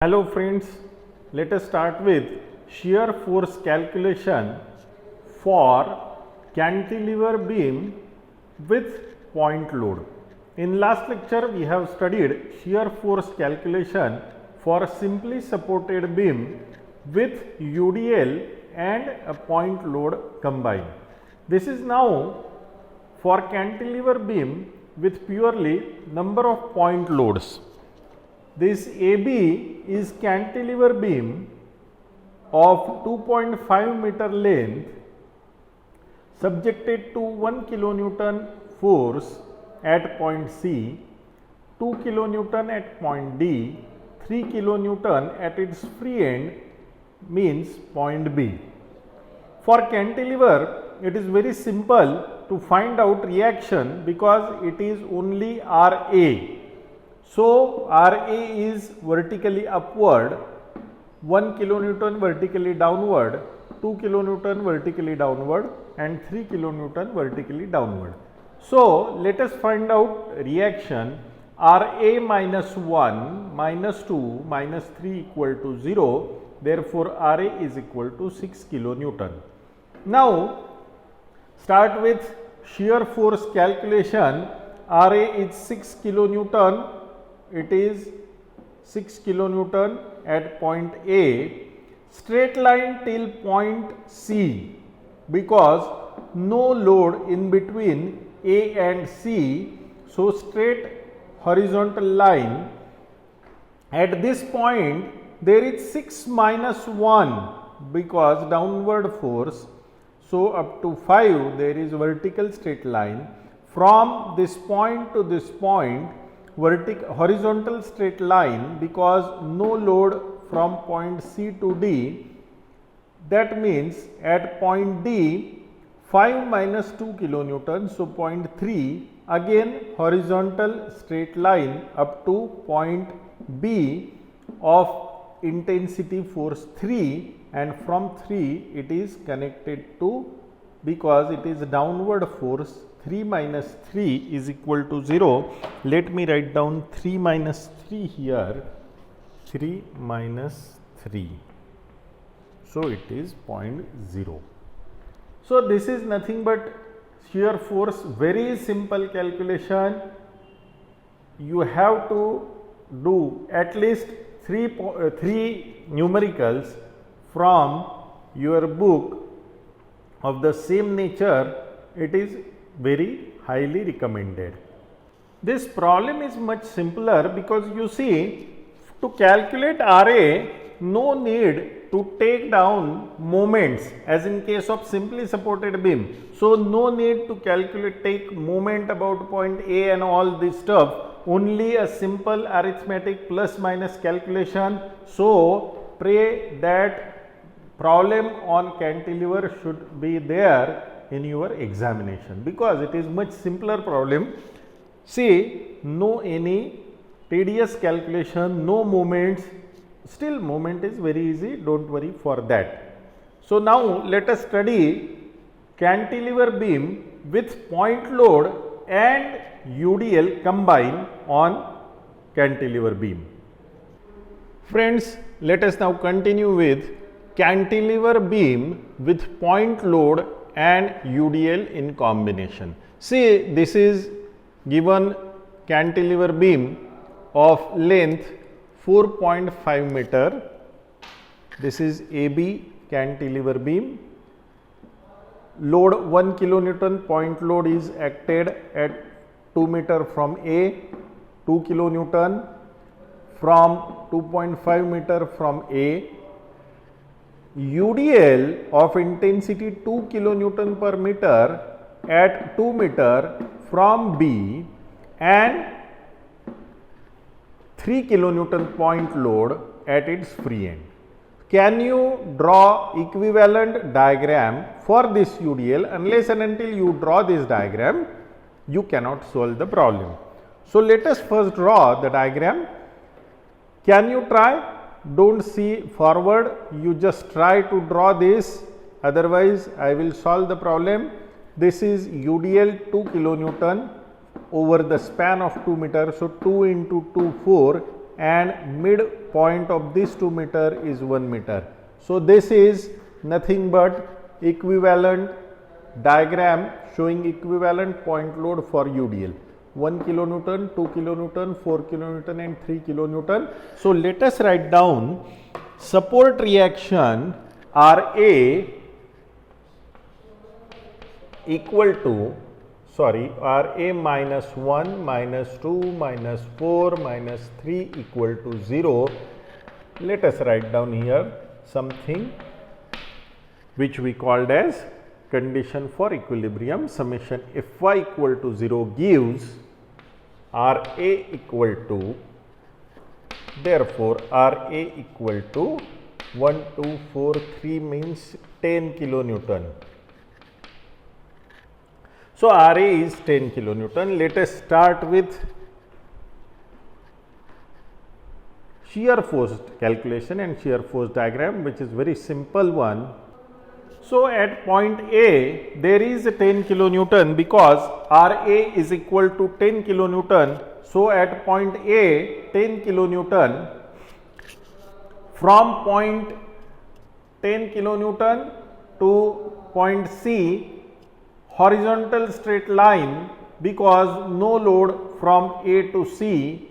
Hello friends, let us start with shear force calculation for cantilever beam with point load. In last lecture we have studied shear force calculation for simply supported beam with UDL and a point load combined. This is now for cantilever beam with purely number of point loads. This AB is cantilever beam of 2.5 meter length subjected to 1 kilonewton force at point C, 2 kilonewton at point D, 3 kilonewton at its free end means point B. For cantilever, it is very simple to find out reaction because it is only RA. So, RA is vertically upward, 1 kilonewton vertically downward, 2 kilonewton vertically downward and 3 kilonewton vertically downward. So, let us find out reaction RA minus 1 minus 2 minus 3 equal to 0. Therefore, RA is equal to 6 kilonewton. Now, start with shear force calculation. RA is 6 kilonewton. It is 6 kilonewton at point A, straight line till point C because no load in between A and C. So, straight horizontal line. At this point there is 6 minus 1 because downward force. So, up to 5 there is vertical straight line. From this point to this point horizontal straight line because no load from point C to D. That means at point D 5 minus 2 kilonewton. So, point 3 again horizontal straight line up to point B of intensity force 3, and from 3 it is connected to, because it is downward force, 3 minus 3 is equal to 0. Let me write down 3 minus 3 here, 3 minus 3. So, it is 0.0. So, this is nothing but shear force, very simple calculation. You have to do at least three numericals from your book of the same nature. It is very highly recommended. This problem is much simpler because you see, to calculate RA, no need to take down moments as in case of simply supported beam. So, no need to take moment about point A and all this stuff, only a simple arithmetic plus minus calculation. So, pray that problem on cantilever should be there in your examination because it is much simpler problem. See, no any tedious calculation, no moments, still moment is very easy, do not worry for that. So, now let us study cantilever beam with point load and UDL combined on cantilever beam. Friends, let us now continue with cantilever beam with point load and UDL in combination. See, this is given cantilever beam of length 4.5 meter. This is AB cantilever beam. Load 1 kilonewton, point load is acted at 2 meter from A, 2 kilonewton from 2.5 meter from A. UDL of intensity 2 kilonewton per meter at 2 meter from B and 3 kilonewton point load at its free end. Can you draw equivalent diagram for this UDL? Unless and until you draw this diagram, you cannot solve the problem. So, let us first draw the diagram. Can you try? Do not see forward, you just try to draw this, otherwise I will solve the problem. This is UDL 2 kilonewton over the span of 2 meter. So, 2 into 2 4, and midpoint of this 2 meter is 1 meter. So this is nothing but equivalent diagram showing equivalent point load for UDL. 1 kilonewton, 2 kilonewton, 4 kilonewton and 3 kilonewton. So let us write down support reaction RA equal to RA minus 1 minus 2 minus 4 minus 3 equal to 0. Let us write down here something which we called as condition for equilibrium. Summation Fy equal to 0 gives RA equal to, therefore RA equal to 1, 2, 4, 3 means 10 kilonewton. So RA is 10 kilonewton. Let us start with shear force calculation and shear force diagram, which is very simple one. So at point A there is a 10 kilonewton because RA is equal to 10 kilonewton. So at point A 10 kilonewton, from point 10 kilonewton to point C, horizontal straight line because no load from A to C.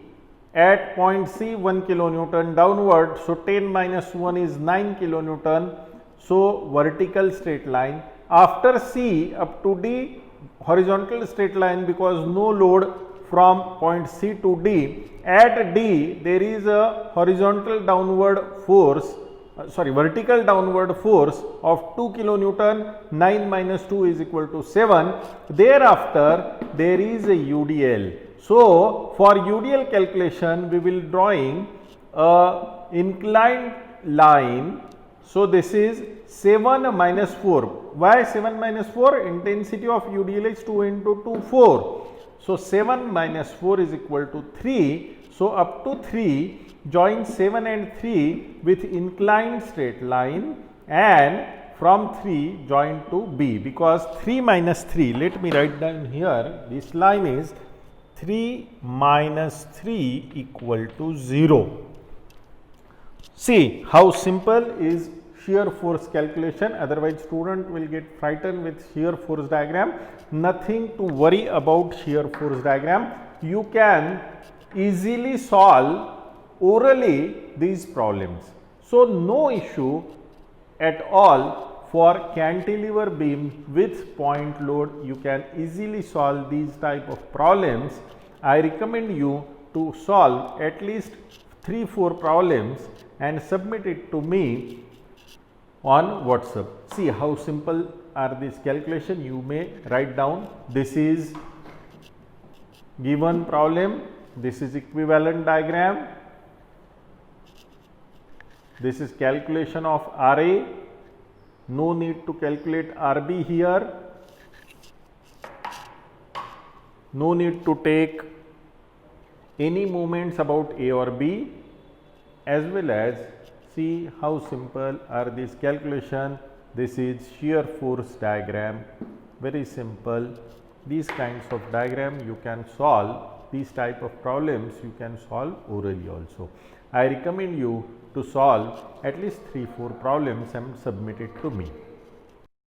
At point C 1 kilonewton downward, so 10 minus 1 is 9 kilonewton. So vertical straight line. After C up to D, horizontal straight line because no load from point C to D. At D there is a horizontal downward force, vertical downward force of 2 kilonewton. 9 minus 2 is equal to 7. Thereafter there is a UDL. So for UDL calculation we will drawing a inclined line. So this is 7 minus 4. Why 7 minus 4? Intensity of UDL is 2 into 2, 4. So 7 minus 4 is equal to 3. So up to 3, join 7 and 3 with inclined straight line, and from 3 join to B, because 3 minus 3, let me write down here, this line is 3 minus 3 equal to 0. See how simple is shear force calculation, otherwise student will get frightened with shear force diagram. Nothing to worry about shear force diagram. You can easily solve orally these problems. So no issue at all for cantilever beam with point load. You can easily solve these type of problems. I recommend you to solve at least 3-4 problems and submit it to me on WhatsApp. See how simple are these calculation. You may write down, this is given problem, this is equivalent diagram, this is calculation of RA, no need to calculate RB here, no need to take any moments about A or B, as well as see how simple are these calculation. This is shear force diagram, very simple. These kinds of diagram you can solve, these type of problems you can solve orally also. I recommend you to solve at least 3-4 problems and submit it to me.